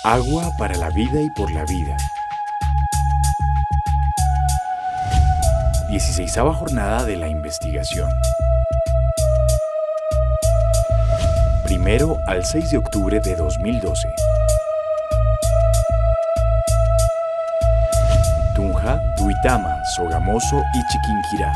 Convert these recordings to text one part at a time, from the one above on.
Agua para la vida y por la vida. 16ª jornada de la investigación. 1 al 6 de octubre de 2012. Tunja, Duitama, Sogamoso y Chiquinquirá.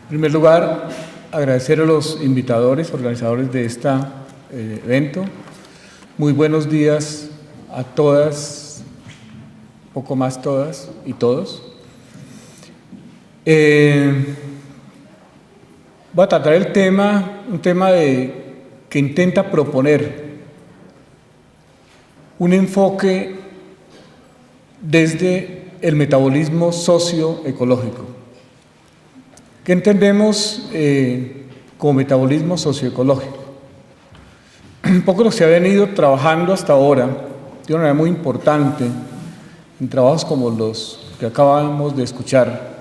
En primer lugar, agradecer a los invitadores, organizadores de este evento. Muy buenos días a todas, poco más todas y todos. Voy a tratar un tema que intenta proponer un enfoque desde el metabolismo socioecológico. ¿Qué entendemos como metabolismo socioecológico? Un poco lo que se ha venido trabajando hasta ahora, de una manera muy importante, en trabajos como los que acabamos de escuchar,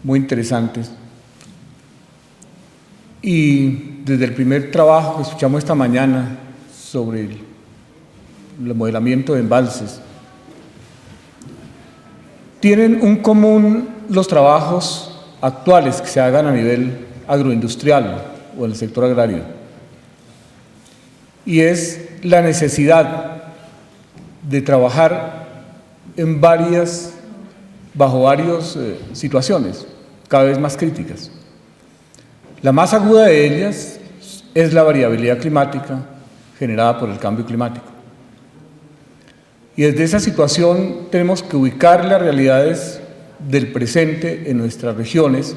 muy interesantes. Y desde el primer trabajo que escuchamos esta mañana sobre el modelamiento de embalses, tienen un común los trabajos actuales que se hagan a nivel agroindustrial o en el sector agrario, y es la necesidad de trabajar bajo varias situaciones cada vez más críticas. La más aguda de ellas es la variabilidad climática generada por el cambio climático. Y desde esa situación tenemos que ubicar las realidades del presente en nuestras regiones,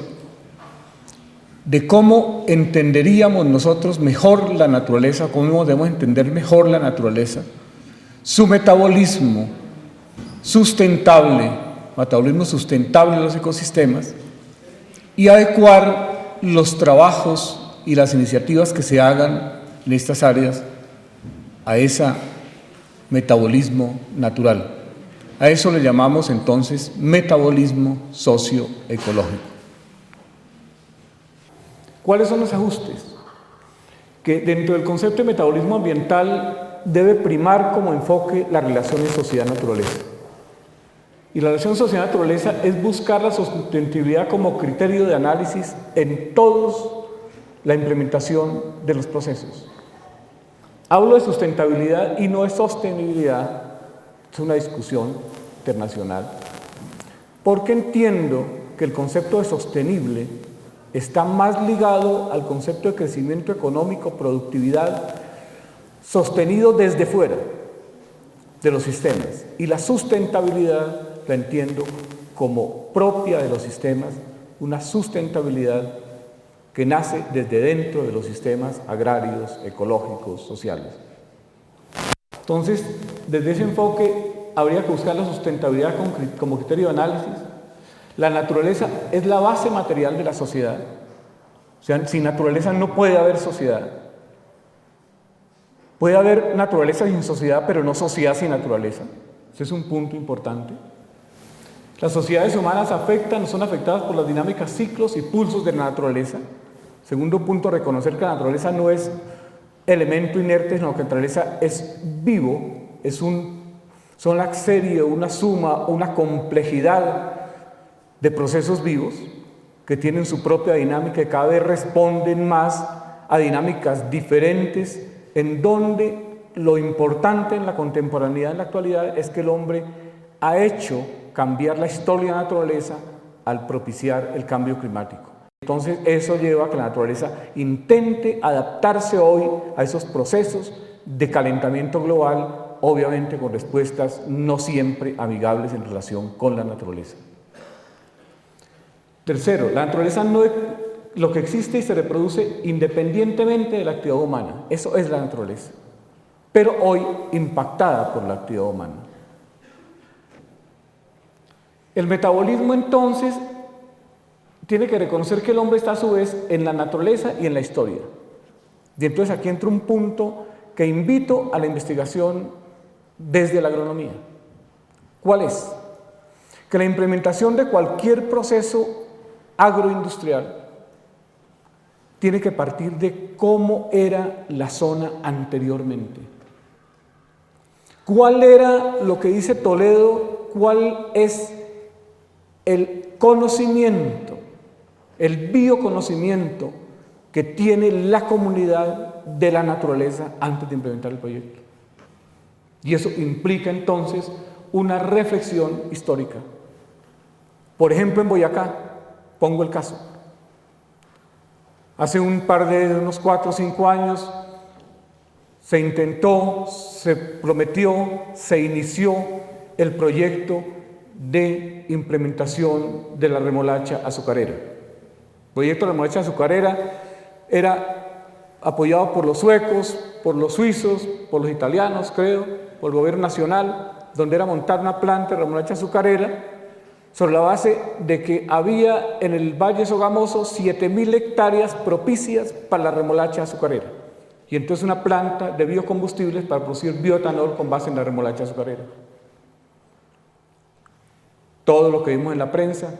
de cómo entenderíamos nosotros mejor la naturaleza, cómo debemos entender mejor la naturaleza, su metabolismo sustentable de los ecosistemas, y adecuar los trabajos y las iniciativas que se hagan en estas áreas a ese metabolismo natural. A eso le llamamos entonces metabolismo socioecológico. ¿Cuáles son los ajustes? Que dentro del concepto de metabolismo ambiental debe primar como enfoque la relación en sociedad-naturaleza. Y la relación sociedad-naturaleza es buscar la sustentabilidad como criterio de análisis en toda la implementación de los procesos. Hablo de sustentabilidad y no de sostenibilidad. Es una discusión internacional, porque entiendo que el concepto de sostenible está más ligado al concepto de crecimiento económico, productividad, sostenido desde fuera de los sistemas, y la sustentabilidad la entiendo como propia de los sistemas, una sustentabilidad que nace desde dentro de los sistemas agrarios, ecológicos, sociales. Entonces, desde ese enfoque habría que buscar la sustentabilidad como criterio de análisis. La naturaleza es la base material de la sociedad. O sea, sin naturaleza no puede haber sociedad. Puede haber naturaleza sin sociedad, pero no sociedad sin naturaleza. Ese es un punto importante. Las sociedades humanas son afectadas por las dinámicas, ciclos y pulsos de la naturaleza. Segundo punto, reconocer que la naturaleza no es elemento inerte, sino que la naturaleza es vivo, son la serie, una suma, una complejidad de procesos vivos que tienen su propia dinámica y cada vez responden más a dinámicas diferentes, en donde lo importante en la contemporaneidad, en la actualidad, es que el hombre ha hecho cambiar la historia de la naturaleza al propiciar el cambio climático. Entonces eso lleva a que la naturaleza intente adaptarse hoy a esos procesos de calentamiento global, obviamente con respuestas no siempre amigables en relación con la naturaleza. Tercero, la naturaleza lo que existe y se reproduce independientemente de la actividad humana. Eso es la naturaleza, pero hoy impactada por la actividad humana. El metabolismo entonces tiene que reconocer que el hombre está a su vez en la naturaleza y en la historia. Y entonces aquí entra un punto que invito a la investigación desde la agronomía. ¿Cuál es? Que la implementación de cualquier proceso agroindustrial tiene que partir de cómo era la zona anteriormente. ¿Cuál era lo que dice Toledo? ¿Cuál es el conocimiento, el bioconocimiento que tiene la comunidad de la naturaleza antes de implementar el proyecto? Y eso implica entonces una reflexión histórica. Por ejemplo, en Boyacá, pongo el caso. Hace unos 4 o 5 años se intentó, se prometió, se inició el proyecto de implementación de la remolacha azucarera. El proyecto de la remolacha azucarera era apoyado por los suecos, por los suizos, por los italianos, creo, por el gobierno nacional, donde era montar una planta de remolacha azucarera sobre la base de que había en el Valle Sogamoso 7.000 hectáreas propicias para la remolacha azucarera. Y entonces una planta de biocombustibles para producir bioetanol con base en la remolacha azucarera. Todo lo que vimos en la prensa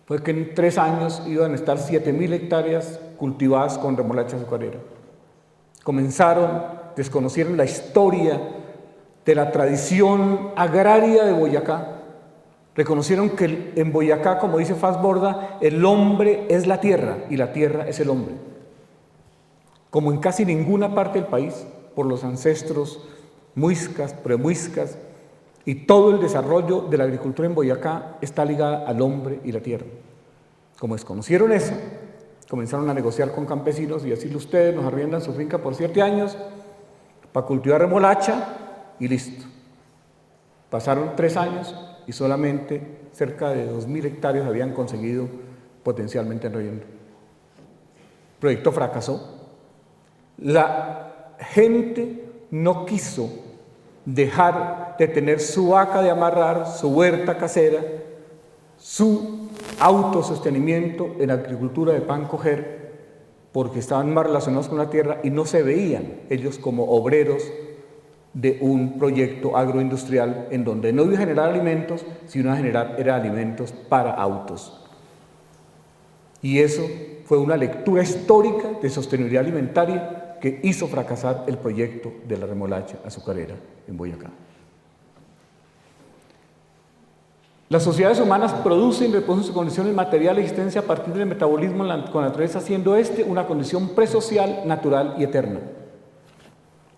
fue que en 3 años iban a estar 7.000 hectáreas cultivadas con remolacha azucarera. Desconocieron la historia de la tradición agraria de Boyacá. Reconocieron que en Boyacá, como dice Fassborda, el hombre es la tierra y la tierra es el hombre. Como en casi ninguna parte del país, por los ancestros muiscas, premuiscas, y todo el desarrollo de la agricultura en Boyacá está ligada al hombre y la tierra. Como desconocieron eso, comenzaron a negociar con campesinos y decirle: ustedes nos arriendan su finca por 7 años para cultivar remolacha y listo. Pasaron 3 años y solamente cerca de 2.000 hectáreas habían conseguido potencialmente en arriendo. El proyecto fracasó. La gente no quiso dejar de tener su vaca de amarrar, su huerta casera, su autosostenimiento en agricultura de pan coger, porque estaban más relacionados con la tierra y no se veían ellos como obreros de un proyecto agroindustrial en donde no iba a generar alimentos, sino a generar alimentos para autos. Y eso fue una lectura histórica de sostenibilidad alimentaria que hizo fracasar el proyecto de la remolacha azucarera en Boyacá. Las sociedades humanas producen y reponen sus condiciones materiales de existencia a partir del metabolismo con la naturaleza, siendo una condición presocial, natural y eterna.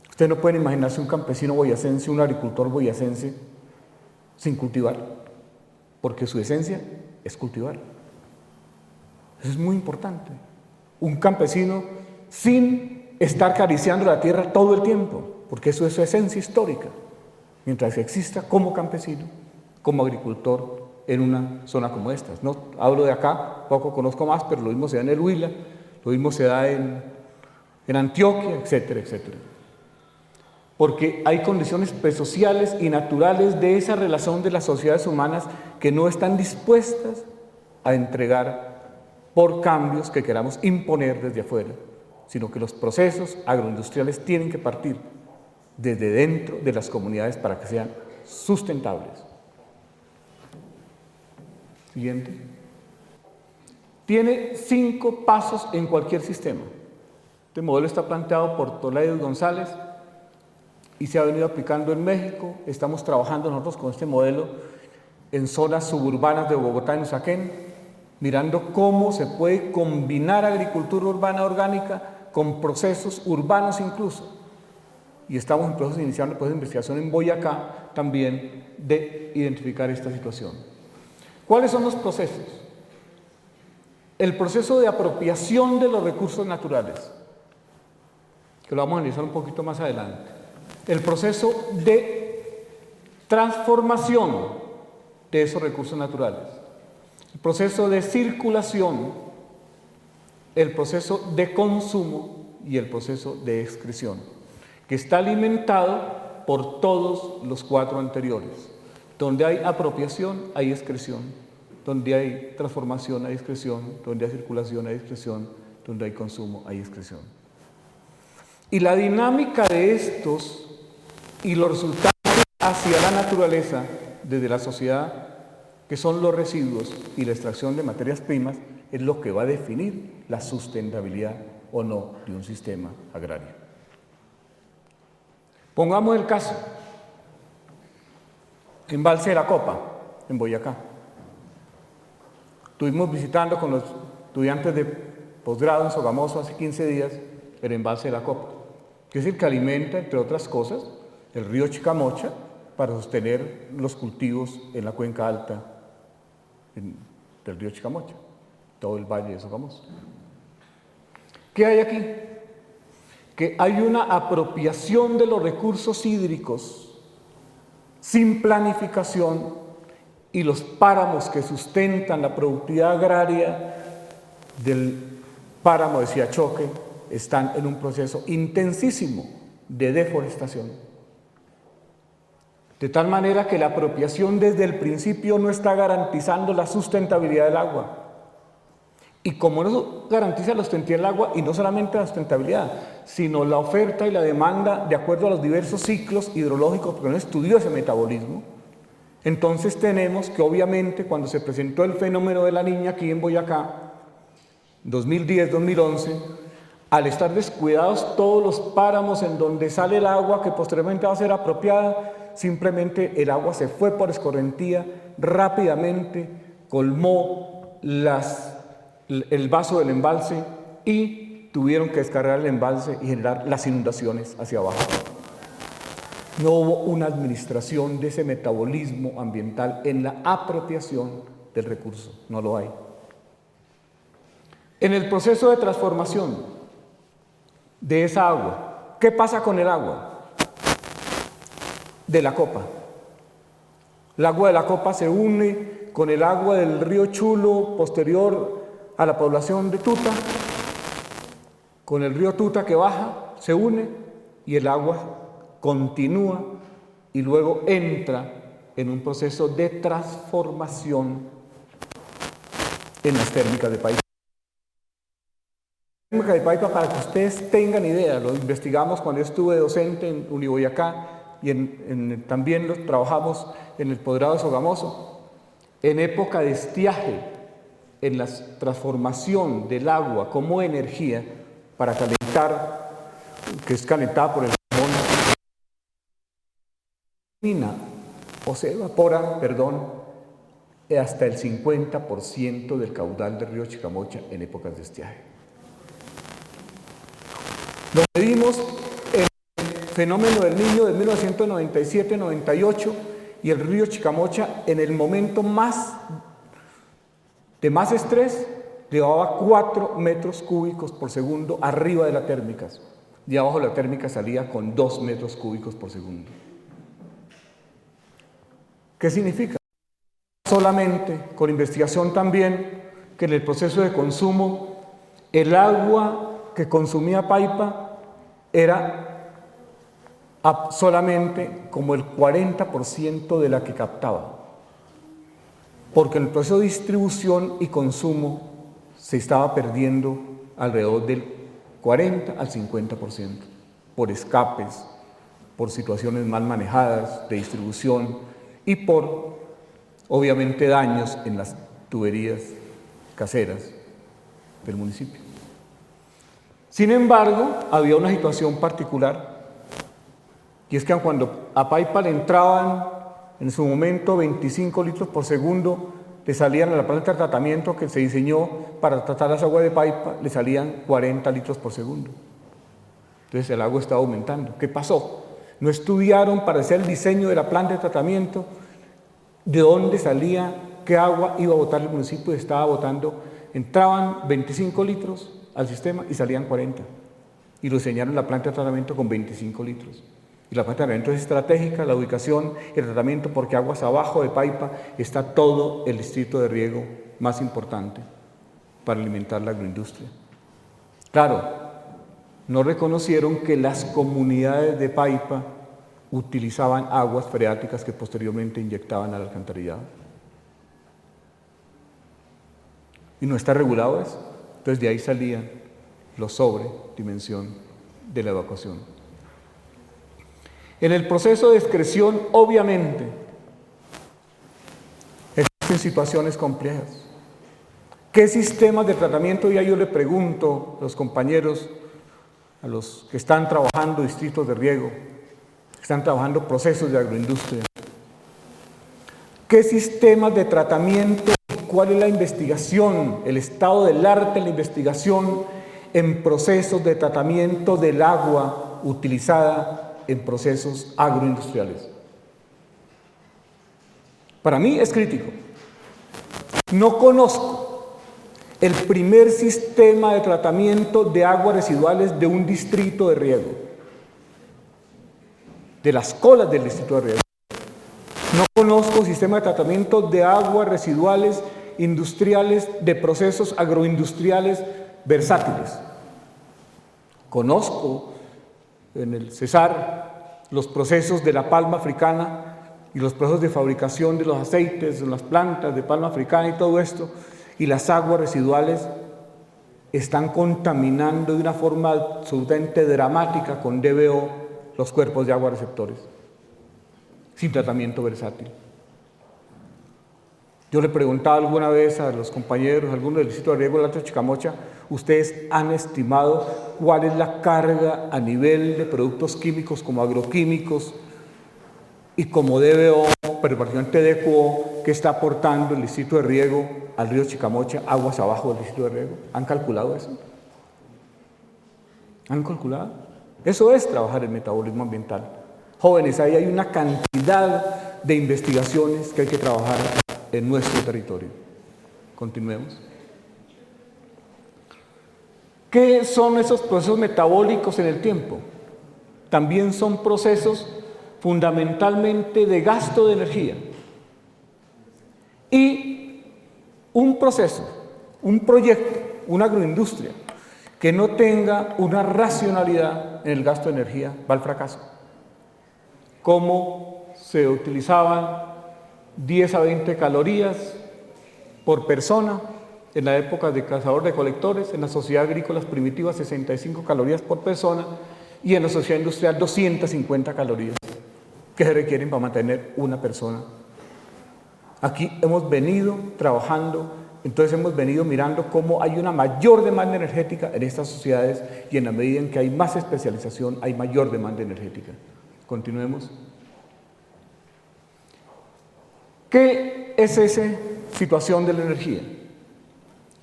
Ustedes no pueden imaginarse un campesino boyacense, un agricultor boyacense sin cultivar, porque su esencia es cultivar. Eso es muy importante. Un campesino sin estar acariciando la tierra todo el tiempo, porque eso es su esencia histórica, mientras exista como campesino, como agricultor en una zona como esta. No hablo de acá, poco conozco más, pero lo mismo se da en el Huila, lo mismo se da en Antioquia, etcétera, etcétera. Porque hay condiciones presociales y naturales de esa relación de las sociedades humanas que no están dispuestas a entregar por cambios que queramos imponer desde afuera, sino que los procesos agroindustriales tienen que partir desde dentro de las comunidades para que sean sustentables. Siguiente. Tiene 5 pasos en cualquier sistema. Este modelo está planteado por Toledo y González y se ha venido aplicando en México. Estamos trabajando nosotros con este modelo en zonas suburbanas de Bogotá y Usaquén, mirando cómo se puede combinar agricultura urbana orgánica con procesos urbanos incluso. Y estamos en proceso de iniciar un proceso de investigación en Boyacá también de identificar esta situación. ¿Cuáles son los procesos? El proceso de apropiación de los recursos naturales, que lo vamos a analizar un poquito más adelante. El proceso de transformación de esos recursos naturales. El proceso de circulación, el proceso de consumo y el proceso de excreción, que está alimentado por todos los 4 anteriores. Donde hay apropiación, hay excreción. Donde hay transformación, hay excreción. Donde hay circulación, hay excreción. Donde hay consumo, hay excreción. Y la dinámica de estos y los resultados hacia la naturaleza desde la sociedad, que son los residuos y la extracción de materias primas, es lo que va a definir la sustentabilidad o no de un sistema agrario. Pongamos el caso, Embalse de la Copa, en Boyacá. Estuvimos visitando con los estudiantes de posgrado en Sogamoso hace 15 días el Embalse de la Copa, que es el que alimenta, entre otras cosas, el río Chicamocha para sostener los cultivos en la cuenca alta del río Chicamocha, todo el valle de Sogamoso. ¿Qué hay aquí? Que hay una apropiación de los recursos hídricos sin planificación y los páramos que sustentan la productividad agraria del páramo de Siachoque están en un proceso intensísimo de deforestación. De tal manera que la apropiación desde el principio no está garantizando la sustentabilidad del agua. Y como no garantiza la sustentabilidad del agua, y no solamente la sustentabilidad, sino la oferta y la demanda de acuerdo a los diversos ciclos hidrológicos, porque no estudió ese metabolismo, entonces tenemos que obviamente cuando se presentó el fenómeno de la Niña aquí en Boyacá, 2010-2011, al estar descuidados todos los páramos en donde sale el agua que posteriormente va a ser apropiada, simplemente el agua se fue por escorrentía, rápidamente colmó el vaso del embalse y tuvieron que descargar el embalse y generar las inundaciones hacia abajo. No hubo una administración de ese metabolismo ambiental en la apropiación del recurso, no lo hay. En el proceso de transformación de esa agua, ¿qué pasa con el agua de la Copa? El agua de la Copa se une con el agua del río Chulo posterior a la población de Tuta, con el río Tuta que baja, se une y el agua continúa y luego entra en un proceso de transformación en las térmicas de Paipa. Las térmicas de Paipa, para que ustedes tengan idea, lo investigamos cuando yo estuve docente en Uniboyacá y también lo trabajamos en el posgrado de Sogamoso. En época de estiaje, en la transformación del agua como energía para calentar, que es calentada por el o se evapora, hasta el 50% del caudal del río Chicamocha en épocas de estiaje. Lo medimos en el fenómeno del Niño de 1997-98 y el río Chicamocha en el momento de más estrés llevaba 4 metros cúbicos por segundo arriba de las térmicas y abajo la térmica salía con 2 metros cúbicos por segundo. ¿Qué significa? Solamente, con investigación también, que en el proceso de consumo, el agua que consumía Paipa era solamente como el 40% de la que captaba. Porque en el proceso de distribución y consumo se estaba perdiendo alrededor del 40 al 50%, por escapes, por situaciones mal manejadas de distribución, y por, obviamente, daños en las tuberías caseras del municipio. Sin embargo, había una situación particular, y es que cuando a Paipa le entraban en su momento 25 litros por segundo, le salían a la planta de tratamiento que se diseñó para tratar las aguas de Paipa, le salían 40 litros por segundo. Entonces el agua estaba aumentando. ¿Qué pasó? No estudiaron para hacer el diseño de la planta de tratamiento, de dónde salía, qué agua iba a botar el municipio, y estaba botando, entraban 25 litros al sistema y salían 40. Y lo diseñaron la planta de tratamiento con 25 litros. Y la planta de tratamiento es estratégica, la ubicación y el tratamiento, porque aguas abajo de Paipa está todo el distrito de riego más importante para alimentar la agroindustria. Claro, no reconocieron que las comunidades de Paipa utilizaban aguas freáticas que posteriormente inyectaban al alcantarillado. Y no está regulado eso. Entonces de ahí salían los sobredimensión de la evacuación. En el proceso de excreción, obviamente, existen situaciones complejas. ¿Qué sistemas de tratamiento? Ya yo le pregunto a los compañeros, a los que están trabajando distritos de riego, que están trabajando procesos de agroindustria, ¿qué sistemas de tratamiento y cuál es la investigación, el estado del arte, la investigación en procesos de tratamiento del agua utilizada en procesos agroindustriales? Para mí es crítico. No conozco el primer sistema de tratamiento de aguas residuales de un distrito de riego, de las colas del distrito de riego. No conozco sistema de tratamiento de aguas residuales industriales de procesos agroindustriales versátiles. Conozco en el Cesar los procesos de la palma africana y los procesos de fabricación de los aceites, de las plantas de palma africana y todo esto, y las aguas residuales están contaminando de una forma absolutamente dramática con DBO los cuerpos de agua receptores, sin tratamiento versátil. Yo le preguntaba alguna vez a los compañeros, algunos del distrito de riego del Alto Chicamocha, ¿ustedes han estimado cuál es la carga a nivel de productos químicos como agroquímicos y como DBO, pero particularmente DQO, que está aportando el distrito de riego al río Chicamocha, aguas abajo del distrito de riego? ¿Han calculado eso? ¿Han calculado? Eso es trabajar el metabolismo ambiental. Jóvenes, ahí hay una cantidad de investigaciones que hay que trabajar en nuestro territorio. Continuemos. ¿Qué son esos procesos metabólicos en el tiempo? También son procesos fundamentalmente de gasto de energía. Y un proceso, un proyecto, una agroindustria que no tenga una racionalidad en el gasto de energía va al fracaso. Como se utilizaban 10 a 20 calorías por persona en la época de cazador-recolectores, en la sociedad agrícola primitiva 65 calorías por persona y en la sociedad industrial 250 calorías que se requieren para mantener una persona. Aquí hemos venido trabajando, entonces hemos venido mirando cómo hay una mayor demanda energética en estas sociedades y en la medida en que hay más especialización hay mayor demanda energética. Continuemos. ¿Qué es esa situación de la energía?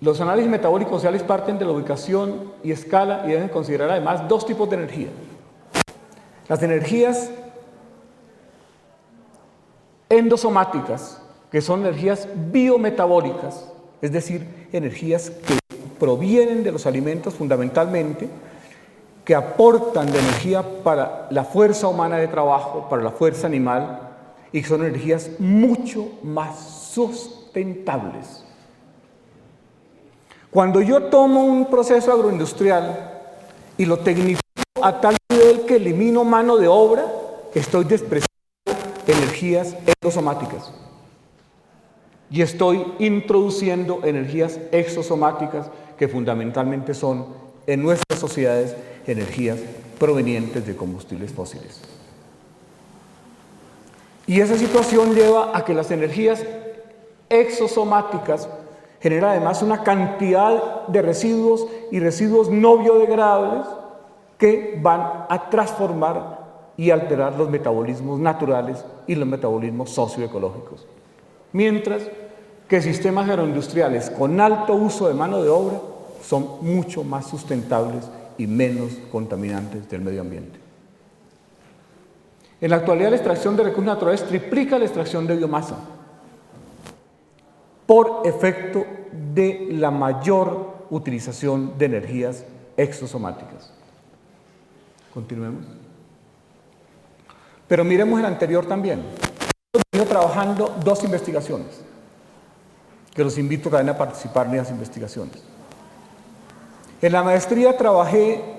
Los análisis metabólicos sociales parten de la ubicación y escala y deben considerar además dos tipos de energía. Las energías endosomáticas, que son energías biometabólicas, es decir, energías que provienen de los alimentos fundamentalmente, que aportan de energía para la fuerza humana de trabajo, para la fuerza animal, y que son energías mucho más sustentables. Cuando yo tomo un proceso agroindustrial y lo tecnifico a tal nivel que elimino mano de obra, estoy despreciando energías endosomáticas y estoy introduciendo energías exosomáticas que fundamentalmente son en nuestras sociedades energías provenientes de combustibles fósiles. Y esa situación lleva a que las energías exosomáticas generan además una cantidad de residuos y residuos no biodegradables que van a transformar y alterar los metabolismos naturales y los metabolismos socioecológicos. Mientras que sistemas agroindustriales con alto uso de mano de obra son mucho más sustentables y menos contaminantes del medio ambiente. En la actualidad la extracción de recursos naturales triplica la extracción de biomasa por efecto de la mayor utilización de energías exosomáticas. Continuemos. Pero miremos el anterior también. Hemos venido trabajando dos investigaciones, que los invito también a participar en esas investigaciones. En la maestría trabajé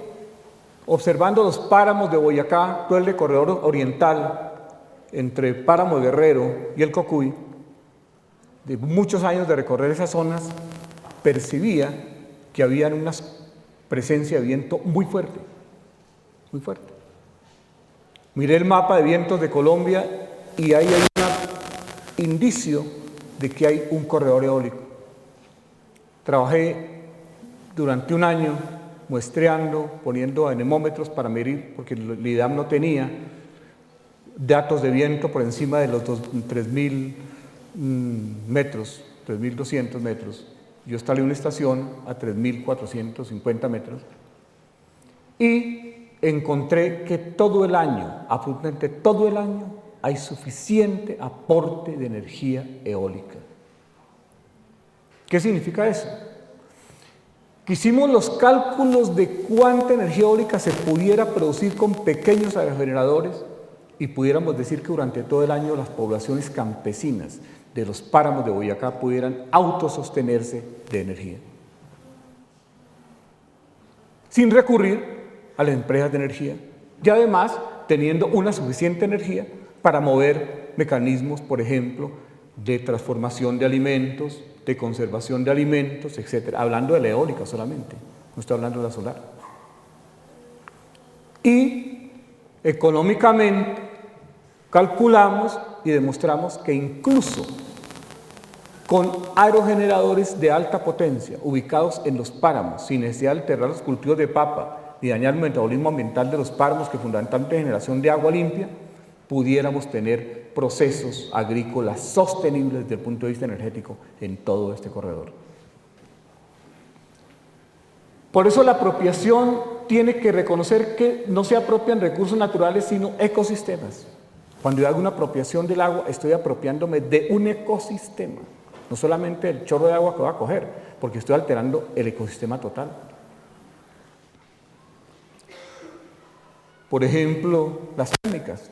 observando los páramos de Boyacá, todo el recorrido oriental entre Páramo de Guerrero y el Cocuy. De muchos años de recorrer esas zonas, percibía que había una presencia de viento muy fuerte. muy fuerte. Miré el mapa de vientos de Colombia y ahí hay un indicio de que hay un corredor eólico. Trabajé durante un año muestreando, poniendo anemómetros para medir, porque el IDAM no tenía datos de viento por encima de los 3.000 metros, 3.200 metros. Yo instalé una estación a 3.450 metros y encontré que todo el año, absolutamente todo el año, hay suficiente aporte de energía eólica. ¿Qué significa eso? Que hicimos los cálculos de cuánta energía eólica se pudiera producir con pequeños aerogeneradores y pudiéramos decir que durante todo el año las poblaciones campesinas de los páramos de Boyacá pudieran autosostenerse de energía, sin recurrir a las empresas de energía y además teniendo una suficiente energía para mover mecanismos, por ejemplo, de transformación de alimentos, de conservación de alimentos, etc. Hablando de la eólica solamente, no estoy hablando de la solar. Y económicamente calculamos y demostramos que incluso con aerogeneradores de alta potencia ubicados en los páramos, sin necesidad de alterar los cultivos de papa ni dañar el metabolismo ambiental de los páramos, que fundamentalmente es generación de agua limpia, pudiéramos tener procesos agrícolas sostenibles desde el punto de vista energético en todo este corredor. Por eso la apropiación tiene que reconocer que no se apropian recursos naturales, sino ecosistemas. Cuando yo hago una apropiación del agua, estoy apropiándome de un ecosistema, no solamente el chorro de agua que va a coger, porque estoy alterando el ecosistema total. Por ejemplo, las térmicas.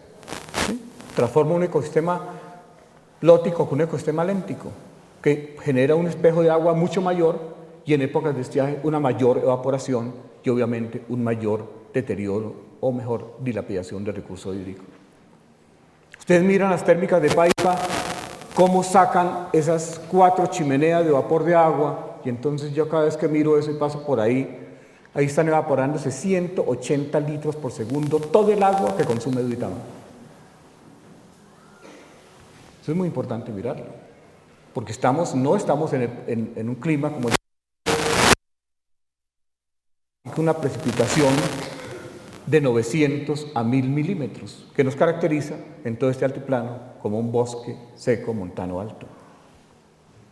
Transforma un ecosistema lótico con un ecosistema léntico, que genera un espejo de agua mucho mayor y en épocas de estiaje una mayor evaporación y obviamente un mayor deterioro o mejor dilapidación del recurso hídrico. Ustedes miran las térmicas de Paipa, cómo sacan esas 4 chimeneas de vapor de agua y entonces yo cada vez que miro eso y paso por ahí están evaporándose 180 litros por segundo todo el agua que consume Duitama. Eso es muy importante mirarlo, porque no estamos en un clima como una precipitación de 900 a 1000 milímetros, que nos caracteriza en todo este altiplano como un bosque seco montano alto,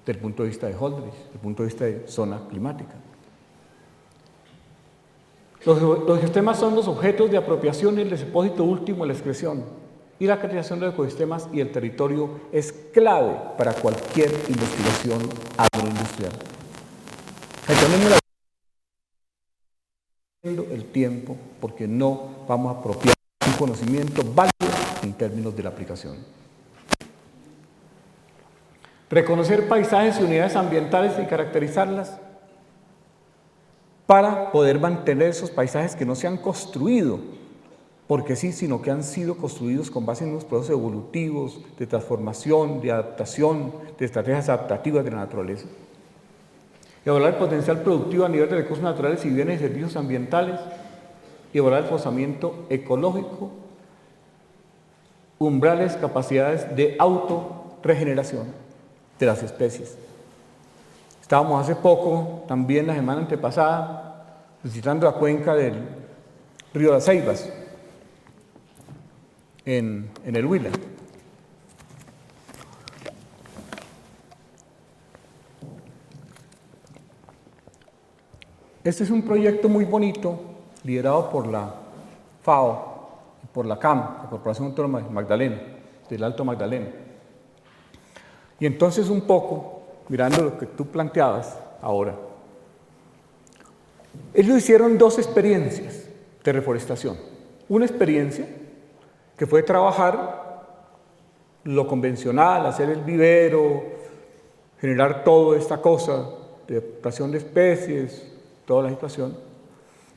desde el punto de vista de Holdridge, desde el punto de vista de zona climática. Los sistemas son los objetos de apropiación y el depósito último de la excreción. Y la creación de ecosistemas y el territorio es clave para cualquier investigación agroindustrial. Entonces, el tiempo porque no vamos a apropiar un conocimiento válido en términos de la aplicación. Reconocer paisajes y unidades ambientales y caracterizarlas para poder mantener esos paisajes que no se han construido porque sí, sino que han sido construidos con base en unos procesos evolutivos, de transformación, de adaptación, de estrategias adaptativas de la naturaleza. Evaluar el potencial productivo a nivel de recursos naturales y bienes y servicios ambientales, y evaluar el forzamiento ecológico, umbrales, capacidades de autorregeneración de las especies. Estábamos hace poco, también la semana antepasada, visitando la cuenca del río Las Ceibas, en el Huila. Este es un proyecto muy bonito, liderado por la FAO y por la CAM, la Corporación Autónoma de Magdalena, del Alto Magdalena. Y entonces un poco, mirando lo que tú planteabas ahora, ellos hicieron 2 experiencias de reforestación. Una experiencia que fue trabajar lo convencional, hacer el vivero, generar toda esta cosa de adaptación de especies, toda la situación.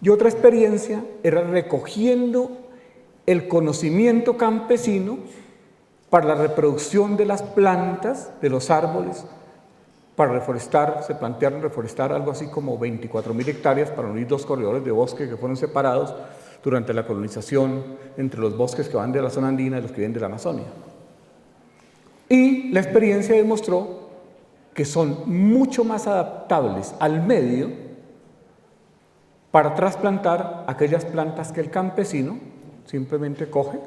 Y otra experiencia era recogiendo el conocimiento campesino para la reproducción de las plantas, de los árboles, para reforestar. Se plantearon reforestar algo así como 24.000 hectáreas para unir 2 corredores de bosque que fueron separados durante la colonización entre los bosques que van de la zona andina y los que vienen de la Amazonia. Y la experiencia demostró que son mucho más adaptables al medio para trasplantar aquellas plantas que el campesino simplemente coge,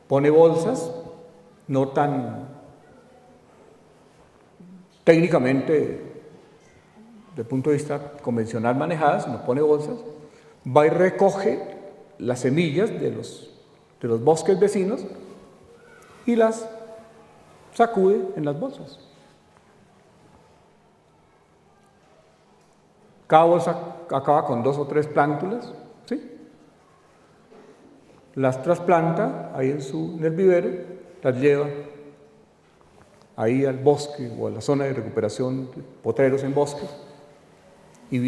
pone bolsas, no tan técnicamente, desde el punto de vista convencional manejadas, no pone bolsas, va y recoge las semillas de los bosques vecinos y las sacude en las bolsas. Cada bolsa acaba con 2 o 3 plántulas, ¿sí? Las trasplanta ahí en el vivero, las lleva ahí al bosque o a la zona de recuperación de potreros en bosques, y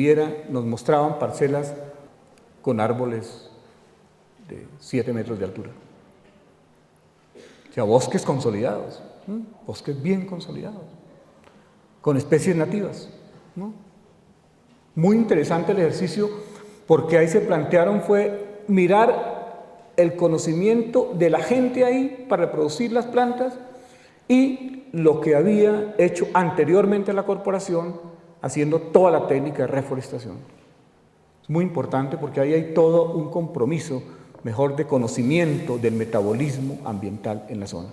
nos mostraban parcelas con árboles de 7 metros de altura. O sea, bosques consolidados, ¿no? Bosques bien consolidados, con especies nativas, ¿no? Muy interesante el ejercicio, porque ahí se plantearon fue mirar el conocimiento de la gente ahí para reproducir las plantas y lo que había hecho anteriormente la corporación haciendo toda la técnica de reforestación. Es muy importante porque ahí hay todo un compromiso mejor de conocimiento del metabolismo ambiental en la zona.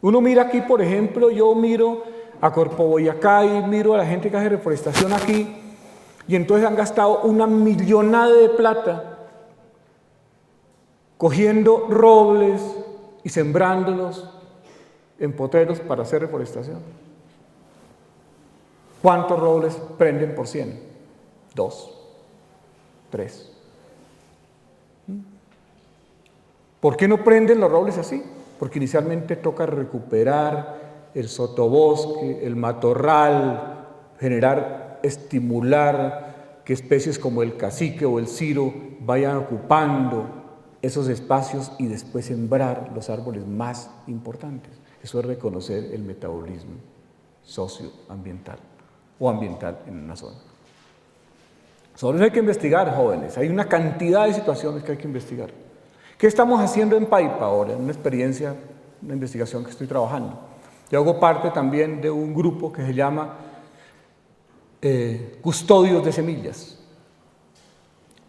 Uno mira aquí, por ejemplo, yo miro a Corpo Boyacá y miro a la gente que hace reforestación aquí, y entonces han gastado una millonada de plata cogiendo robles y sembrándolos en potreros para hacer reforestación. ¿Cuántos robles prenden por 100? 2, 3. ¿Por qué no prenden los robles así? Porque inicialmente toca recuperar el sotobosque, el matorral, estimular que especies como el cacique o el ciro vayan ocupando esos espacios y después sembrar los árboles más importantes. Eso es reconocer el metabolismo socioambiental o ambiental en una zona. Sobre eso hay que investigar, jóvenes. Hay una cantidad de situaciones que hay que investigar. ¿Qué estamos haciendo en Paipa ahora? En una experiencia, una investigación que estoy trabajando. Yo hago parte también de un grupo que se llama Custodios de Semillas.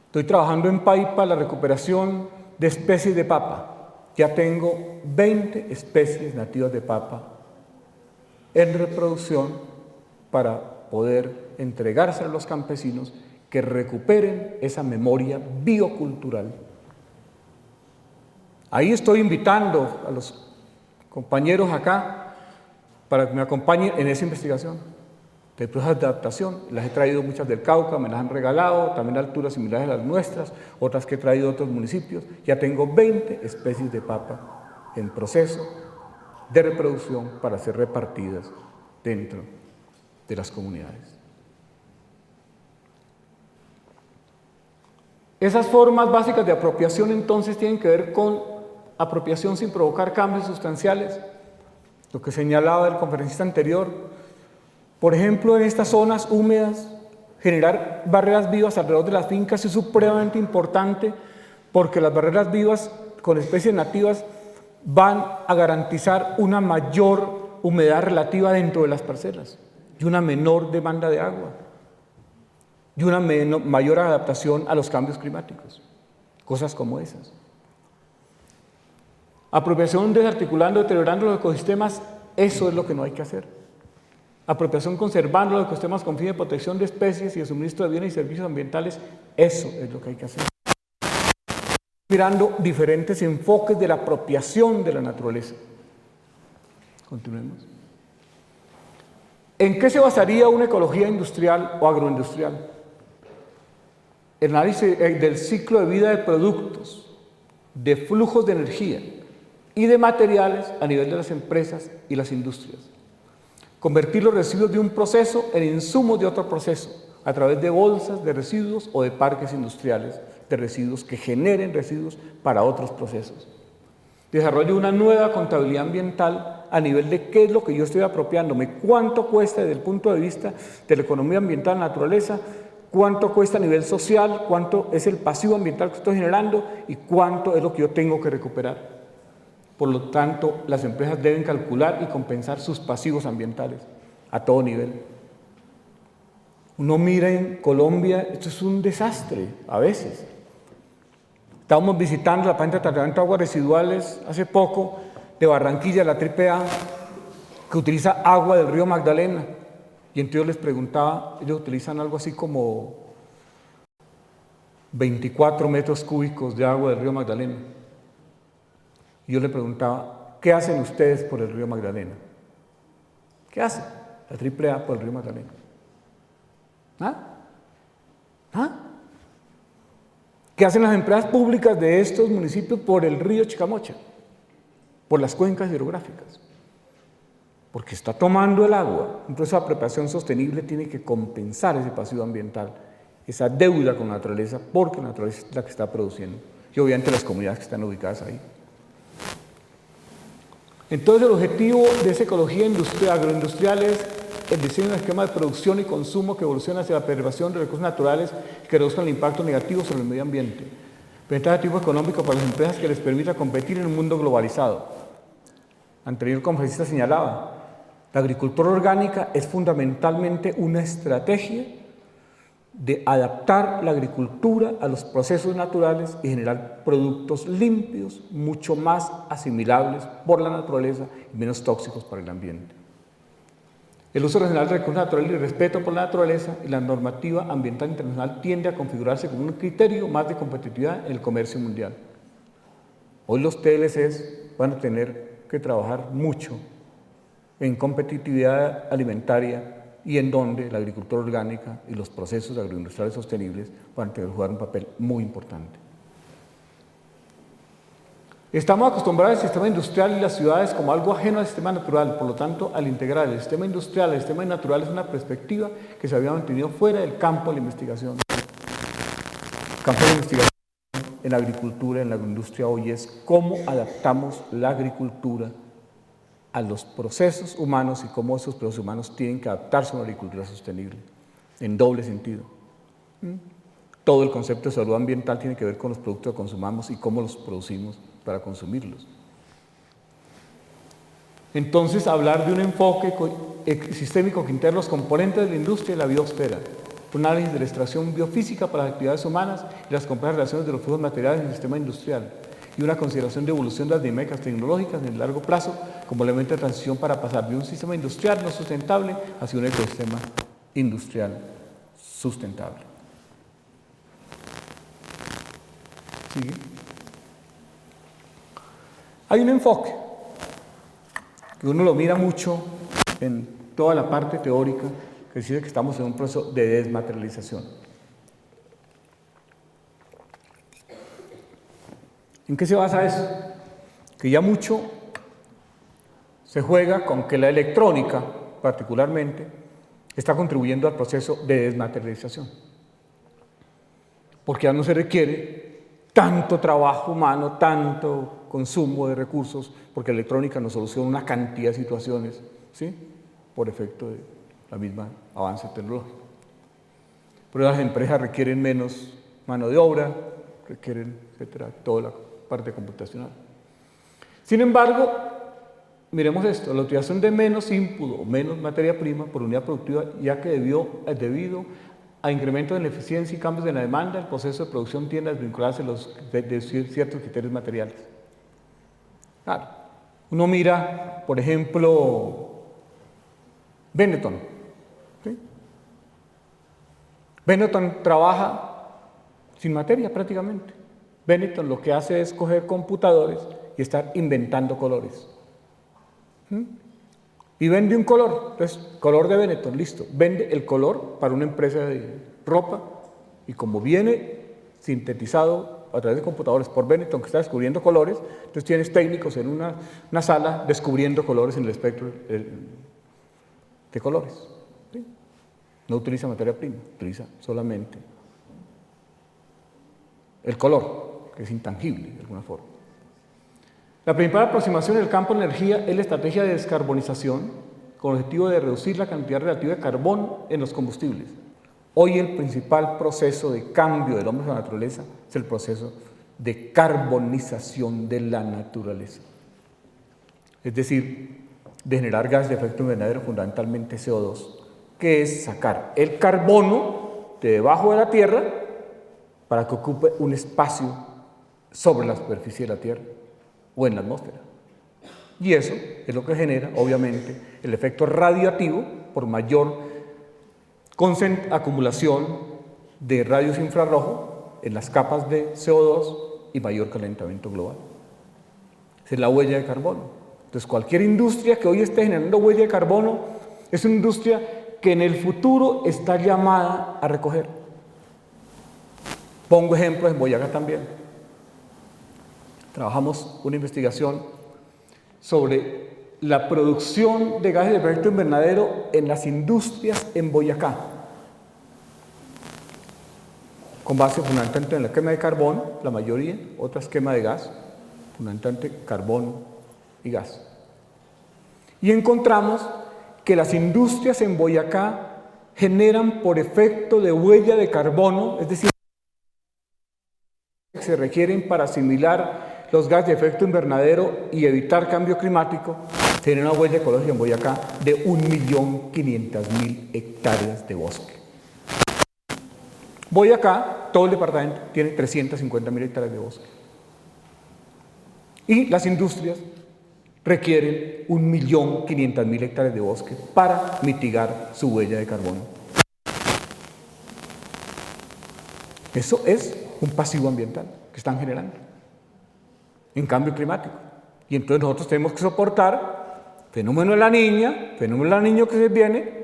Estoy trabajando en Paipa la recuperación de especies de papa. Ya tengo 20 especies nativas de papa en reproducción para poder entregárselo a los campesinos que recuperen esa memoria biocultural. Ahí estoy invitando a los compañeros acá para que me acompañen en esa investigación de pruebas de adaptación. Las he traído muchas del Cauca, me las han regalado, también a alturas similares a las nuestras, otras que he traído de otros municipios. Ya tengo 20 especies de papa en proceso de reproducción para ser repartidas dentro de las comunidades. Esas formas básicas de apropiación entonces tienen que ver con apropiación sin provocar cambios sustanciales, lo que señalaba el conferencista anterior. Por ejemplo, en estas zonas húmedas, generar barreras vivas alrededor de las fincas es supremamente importante porque las barreras vivas con especies nativas van a garantizar una mayor humedad relativa dentro de las parcelas y una menor demanda de agua y una mayor adaptación a los cambios climáticos, cosas como esas. Apropiación desarticulando, deteriorando los ecosistemas, eso es lo que no hay que hacer. Apropiación conservando los ecosistemas con fin de protección de especies y de suministro de bienes y servicios ambientales, eso es lo que hay que hacer. Mirando diferentes enfoques de la apropiación de la naturaleza. Continuemos. ¿En qué se basaría una ecología industrial o agroindustrial? El análisis del ciclo de vida de productos, de flujos de energía y de materiales a nivel de las empresas y las industrias. Convertir los residuos de un proceso en insumos de otro proceso a través de bolsas de residuos o de parques industriales de residuos que generen residuos para otros procesos. Desarrollo una nueva contabilidad ambiental a nivel de qué es lo que yo estoy apropiándome, cuánto cuesta desde el punto de vista de la economía ambiental, naturaleza, cuánto cuesta a nivel social, cuánto es el pasivo ambiental que estoy generando y cuánto es lo que yo tengo que recuperar. Por lo tanto, las empresas deben calcular y compensar sus pasivos ambientales a todo nivel. Uno mira en Colombia, esto es un desastre a veces. Estábamos visitando la planta de tratamiento de aguas residuales hace poco de Barranquilla, la AAA, que utiliza agua del río Magdalena. Y entonces yo les preguntaba, ellos utilizan algo así como 24 metros cúbicos de agua del río Magdalena. Y yo le preguntaba, ¿qué hacen ustedes por el río Magdalena? ¿Qué hacen la AAA por el río Magdalena? ¿Ah? ¿Ah? ¿Qué hacen las empresas públicas de estos municipios por el río Chicamocha? Por las cuencas hidrográficas. Porque está tomando el agua. Entonces la preparación sostenible tiene que compensar ese pasivo ambiental, esa deuda con la naturaleza, porque la naturaleza es la que está produciendo. Y obviamente las comunidades que están ubicadas ahí. Entonces el objetivo de esa ecología agroindustrial es el diseño de un esquema de producción y consumo que evoluciona hacia la preservación de recursos naturales que reduzcan el impacto negativo sobre el medio ambiente. Ventaja de tipo económico para las empresas que les permita competir en un mundo globalizado. Anterior conferencista señalaba, la agricultura orgánica es fundamentalmente una estrategia de adaptar la agricultura a los procesos naturales y generar productos limpios, mucho más asimilables por la naturaleza y menos tóxicos para el ambiente. El uso racional de recursos naturales y el respeto por la naturaleza y la normativa ambiental internacional tiende a configurarse como un criterio más de competitividad en el comercio mundial. Hoy los TLCs van a tener que trabajar mucho en competitividad alimentaria y en donde la agricultura orgánica y los procesos agroindustriales sostenibles van a tener que jugar un papel muy importante. Estamos acostumbrados al sistema industrial y las ciudades como algo ajeno al sistema natural, por lo tanto, al integrar el sistema industrial al sistema natural es una perspectiva que se había mantenido fuera del campo de la investigación. El campo de la investigación en la agricultura, en la agroindustria hoy es cómo adaptamos la agricultura a los procesos humanos y cómo esos procesos humanos tienen que adaptarse a una agricultura sostenible, en doble sentido. Todo el concepto de salud ambiental tiene que ver con los productos que consumamos y cómo los producimos para consumirlos. Entonces, hablar de un enfoque sistémico que integra los componentes de la industria y la biosfera, un análisis de la extracción biofísica para las actividades humanas y las complejas relaciones de los flujos materiales en el sistema industrial, y una consideración de evolución de las dinámicas tecnológicas en el largo plazo como elemento de transición para pasar de un sistema industrial no sustentable hacia un ecosistema industrial sustentable. ¿Sigue? Hay un enfoque que uno lo mira mucho en toda la parte teórica que dice que estamos en un proceso de desmaterialización. ¿En qué se basa eso? Que ya mucho se juega con que la electrónica, particularmente, está contribuyendo al proceso de desmaterialización. Porque ya no se requiere tanto trabajo humano, tanto consumo de recursos, porque la electrónica nos soluciona una cantidad de situaciones, ¿sí? Por efecto de la misma avance tecnológico. Pero las empresas requieren menos mano de obra, requieren, etcétera, toda la parte computacional. Sin embargo, miremos esto, la utilización de menos input o menos materia prima por unidad productiva, ya que debido a incrementos en la eficiencia y cambios en la demanda, el proceso de producción tiende a desvincularse de ciertos criterios materiales. Claro, uno mira, por ejemplo, Benetton. ¿Sí? Benetton trabaja sin materia prácticamente. Benetton lo que hace es coger computadores y estar inventando colores. Y vende un color, entonces, color de Benetton, listo. Vende el color para una empresa de ropa y como viene sintetizado a través de computadores por Benetton que está descubriendo colores, entonces tienes técnicos en una sala descubriendo colores en el espectro de colores. ¿Sí? No utiliza materia prima, utiliza solamente el color, que es intangible de alguna forma. La principal aproximación del campo de energía es la estrategia de descarbonización con el objetivo de reducir la cantidad relativa de carbón en los combustibles. Hoy el principal proceso de cambio del hombre a la naturaleza es el proceso de carbonización de la naturaleza. Es decir, de generar gases de efecto invernadero, fundamentalmente CO2, que es sacar el carbono de debajo de la Tierra para que ocupe un espacio sobre la superficie de la Tierra o en la atmósfera. Y eso es lo que genera, obviamente, el efecto radiactivo por mayor acumulación de rayos infrarrojos en las capas de CO2 y mayor calentamiento global. Esa es la huella de carbono. Entonces, cualquier industria que hoy esté generando huella de carbono es una industria que en el futuro está llamada a recoger. Pongo ejemplos en Boyacá también. Trabajamos una investigación sobre la producción de gases de efecto invernadero en las industrias en Boyacá, con base fundamentalmente en la quema de carbón, la mayoría, otras quema de gas, fundamentalmente carbón y gas. Y encontramos que las industrias en Boyacá generan por efecto de huella de carbono, es decir, que se requieren para asimilar los gases de efecto invernadero y evitar cambio climático, tienen una huella ecológica en Boyacá de 1.500.000 hectáreas de bosque. Boyacá, todo el departamento, tiene 350.000 hectáreas de bosque. Y las industrias requieren 1.500.000 hectáreas de bosque para mitigar su huella de carbono. Eso es un pasivo ambiental que están generando en cambio climático. Y entonces nosotros tenemos que soportar fenómeno de la niña, fenómeno de la niña que se viene,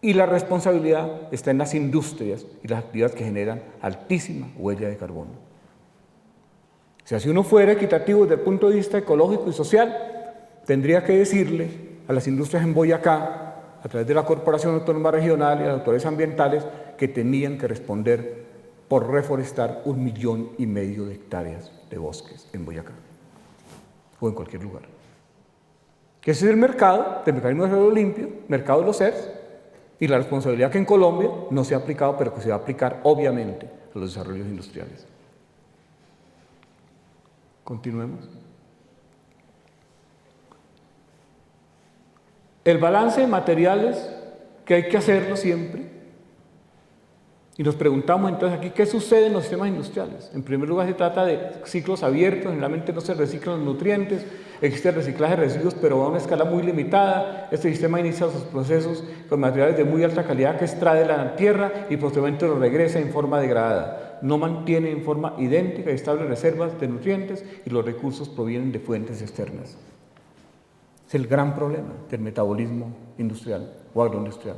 y la responsabilidad está en las industrias y las actividades que generan altísima huella de carbono. O sea, si uno fuera equitativo desde el punto de vista ecológico y social, tendría que decirle a las industrias en Boyacá, a través de la Corporación Autónoma Regional y a las autoridades ambientales, que tenían que responder por reforestar 1,5 millones de hectáreas de bosques en Boyacá o en cualquier lugar. Que ese es el mercado del mecanismo de desarrollo limpio, mercado de los CERS, y la responsabilidad que en Colombia no se ha aplicado, pero que se va a aplicar obviamente a los desarrollos industriales. Continuemos. El balance de materiales, que hay que hacerlo siempre, y nos preguntamos entonces aquí, ¿qué sucede en los sistemas industriales? En primer lugar, se trata de ciclos abiertos, generalmente no se reciclan los nutrientes, existe el reciclaje de residuos, pero a una escala muy limitada. Este sistema inicia sus procesos con materiales de muy alta calidad que extrae de la tierra y posteriormente los regresa en forma degradada. No mantiene en forma idéntica y estable reservas de nutrientes y los recursos provienen de fuentes externas. Es el gran problema del metabolismo industrial o agroindustrial.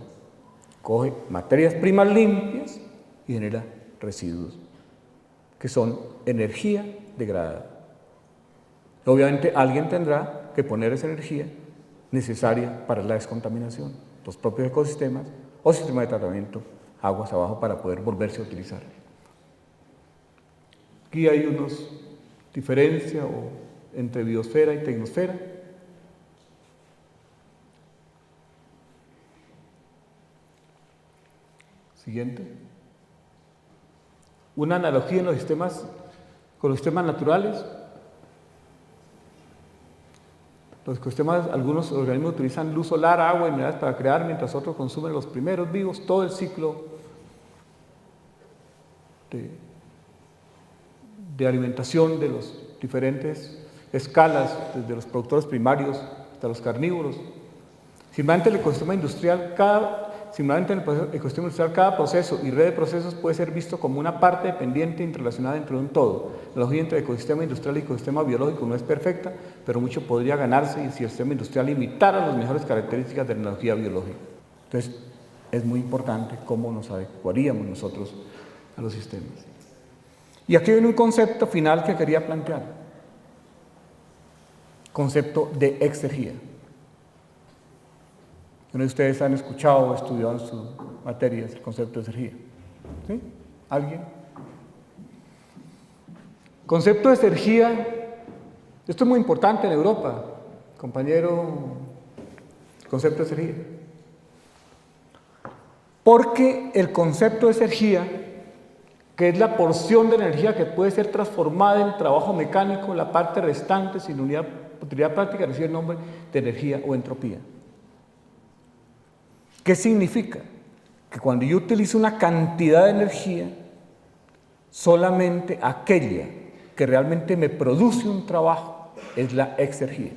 Coge materias primas limpias y genera residuos, que son energía degradada. Obviamente alguien tendrá que poner esa energía necesaria para la descontaminación, los propios ecosistemas o sistemas de tratamiento aguas abajo para poder volverse a utilizar. Aquí hay una diferencia entre biosfera y tecnosfera. Siguiente. Una analogía en los sistemas, con los sistemas naturales. Los ecosistemas, algunos organismos utilizan luz solar, agua y minerales para crear, mientras otros consumen los primeros vivos, todo el ciclo de alimentación de las diferentes escalas, desde los productores primarios hasta los carnívoros. Similarmente, en el ecosistema industrial, cada proceso y red de procesos puede ser visto como una parte dependiente e interrelacionada dentro de un todo. La lógica entre ecosistema industrial y ecosistema biológico no es perfecta, pero mucho podría ganarse si el sistema industrial imitara las mejores características de la energía biológica. Entonces, es muy importante cómo nos adecuaríamos nosotros a los sistemas. Y aquí viene un concepto final que quería plantear. Concepto de exergía. Ustedes han escuchado o estudiado en sus materias el concepto de exergía. ¿Sí? ¿Alguien? Concepto de exergía, esto es muy importante en Europa, compañero, concepto de exergía. Porque el concepto de exergía, que es la porción de energía que puede ser transformada en trabajo mecánico, la parte restante sin utilidad práctica recibe el nombre de energía o entropía. ¿Qué significa? Que cuando yo utilizo una cantidad de energía, solamente aquella que realmente me produce un trabajo es la exergía.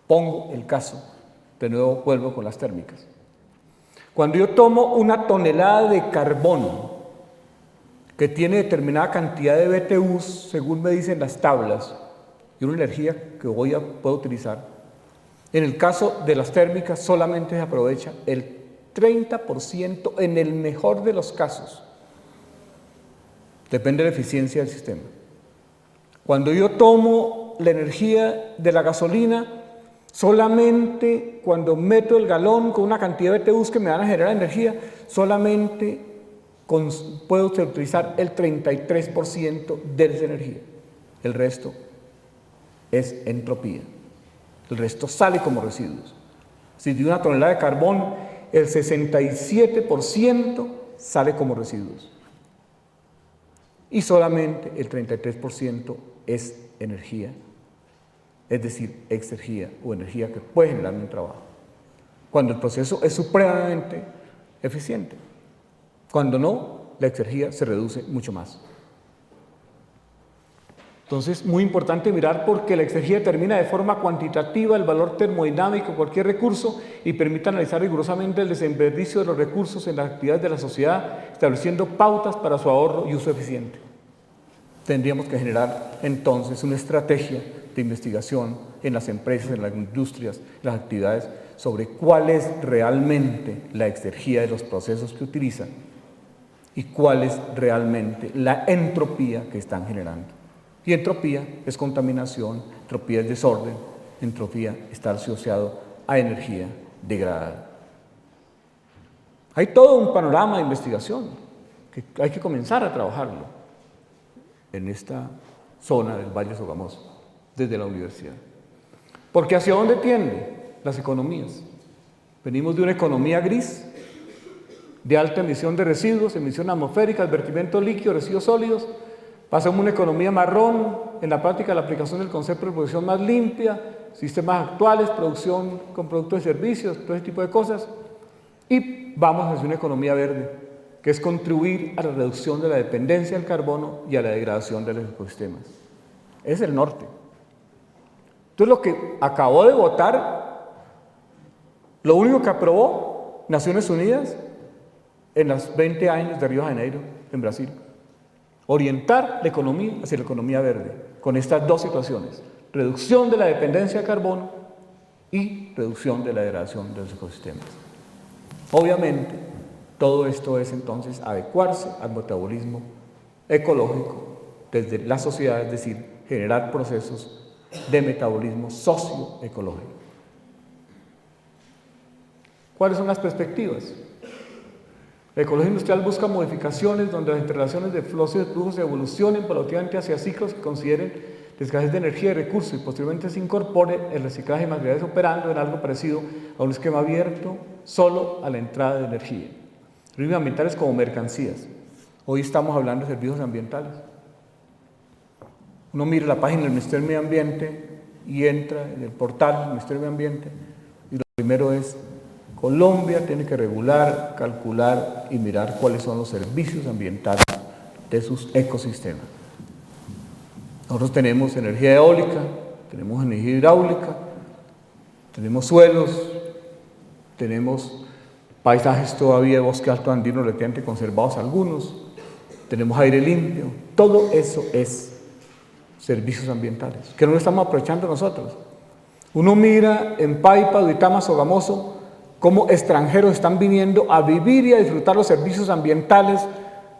Pongo el caso, de nuevo vuelvo con las térmicas. Cuando yo tomo una tonelada de carbono que tiene determinada cantidad de BTUs, según me dicen las tablas, y una energía que puedo utilizar, en el caso de las térmicas solamente se aprovecha el 30% en el mejor de los casos. Depende de la eficiencia del sistema. Cuando yo tomo la energía de la gasolina, solamente cuando meto el galón con una cantidad de BTUs que me van a generar energía, solamente puedo utilizar el 33% de esa energía. El resto es entropía. El resto sale como residuos. Si de una tonelada de carbón, el 67% sale como residuos. Y solamente el 33% es energía, es decir, exergía o energía que puede generar un trabajo. Cuando el proceso es supremamente eficiente. Cuando no, la exergía se reduce mucho más. Entonces, muy importante mirar porque la exergía determina de forma cuantitativa el valor termodinámico de cualquier recurso y permite analizar rigurosamente el desempeño de los recursos en las actividades de la sociedad, estableciendo pautas para su ahorro y uso eficiente. Tendríamos que generar entonces una estrategia de investigación en las empresas, en las industrias, en las actividades, sobre cuál es realmente la exergía de los procesos que utilizan y cuál es realmente la entropía que están generando. Y entropía es contaminación, entropía es desorden, entropía está asociado a energía degradada. Hay todo un panorama de investigación que hay que comenzar a trabajarlo en esta zona del Valle Sogamoso, desde la universidad. Porque ¿hacia dónde tienden las economías? Venimos de una economía gris, de alta emisión de residuos, emisión atmosférica, vertimiento líquido, residuos sólidos. Pasamos a una economía marrón, en la práctica la aplicación del concepto de producción más limpia, sistemas actuales, producción con productos y servicios, todo ese tipo de cosas. Y vamos hacia una economía verde, que es contribuir a la reducción de la dependencia del carbono y a la degradación de los ecosistemas. Es el norte. Entonces lo que acabó de votar, lo único que aprobó Naciones Unidas en los 20 años de Río de Janeiro, en Brasil. Orientar la economía hacia la economía verde, con estas dos situaciones, reducción de la dependencia de carbono y reducción de la degradación de los ecosistemas. Obviamente, todo esto es entonces adecuarse al metabolismo ecológico desde la sociedad, es decir, generar procesos de metabolismo socioecológico. ¿Cuáles son las perspectivas? La ecología industrial busca modificaciones donde las interrelaciones de flujos y flujos evolucionen paulatinamente hacia ciclos que consideren la escasez de energía y recursos y posteriormente se incorpore el reciclaje de materiales operando en algo parecido a un esquema abierto solo a la entrada de energía. Servicios ambientales como mercancías. Hoy estamos hablando de servicios ambientales. Uno mira la página del Ministerio del Medio Ambiente y entra en el portal del Ministerio del Medio Ambiente y lo primero es: Colombia tiene que regular, calcular y mirar cuáles son los servicios ambientales de sus ecosistemas. Nosotros tenemos energía eólica, tenemos energía hidráulica, tenemos suelos, tenemos paisajes todavía de bosque alto andino relativamente conservados algunos, tenemos aire limpio, todo eso es servicios ambientales, que no lo estamos aprovechando nosotros. Uno mira en Paipa, Duitama, Sogamoso, cómo extranjeros están viniendo a vivir y a disfrutar los servicios ambientales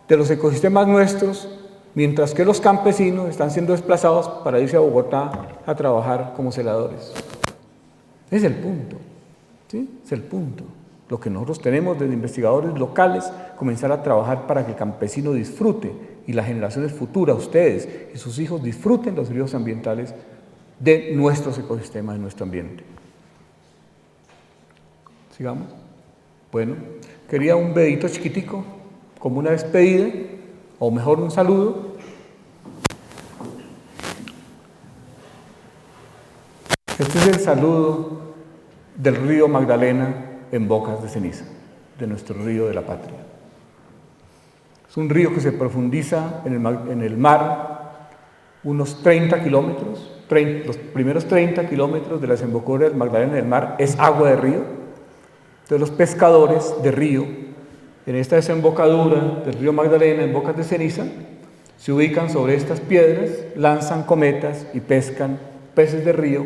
de los ecosistemas nuestros, mientras que los campesinos están siendo desplazados para irse a Bogotá a trabajar como celadores. Es el punto, ¿sí? Es el punto. Lo que nosotros tenemos desde investigadores locales, comenzar a trabajar para que el campesino disfrute y las generaciones futuras, ustedes y sus hijos, disfruten los servicios ambientales de nuestros ecosistemas, de nuestro ambiente. Sigamos. Bueno, quería un vedito chiquitico, como una despedida, o mejor un saludo. Este es el saludo del río Magdalena en Bocas de Ceniza, de nuestro río de la patria. Es un río que se profundiza en el mar unos 30 kilómetros. Los primeros 30 kilómetros de la desembocadura del Magdalena en el mar es agua de río. Entonces los pescadores de río, en esta desembocadura del río Magdalena en Bocas de Ceniza, se ubican sobre estas piedras, lanzan cometas y pescan peces de río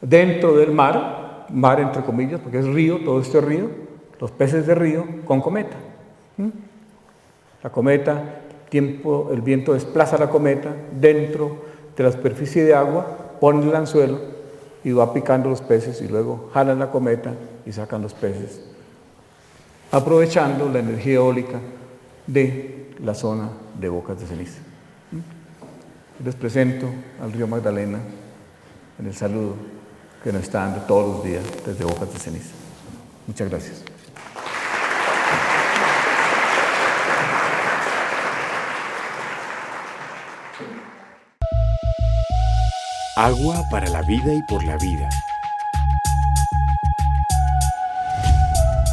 dentro del mar entre comillas, porque es río, todo esto es río, los peces de río con cometa. La cometa, el viento desplaza la cometa dentro de la superficie de agua, pone el anzuelo y va picando los peces y luego jalan la cometa y sacan los peces, aprovechando la energía eólica de la zona de Bocas de Ceniza. Les presento al río Magdalena en el saludo que nos está dando todos los días desde Bocas de Ceniza. Muchas gracias. Agua para la vida y por la vida.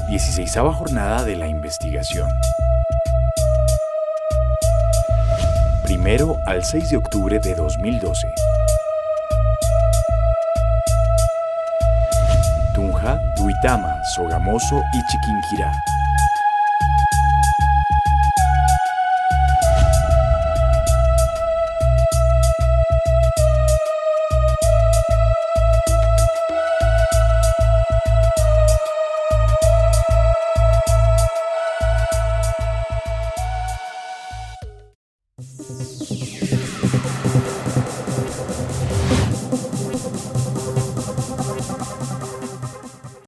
16ª jornada de la investigación. 1 al 6 de octubre de 2012. Tunja, Duitama, Sogamoso y Chiquinquirá.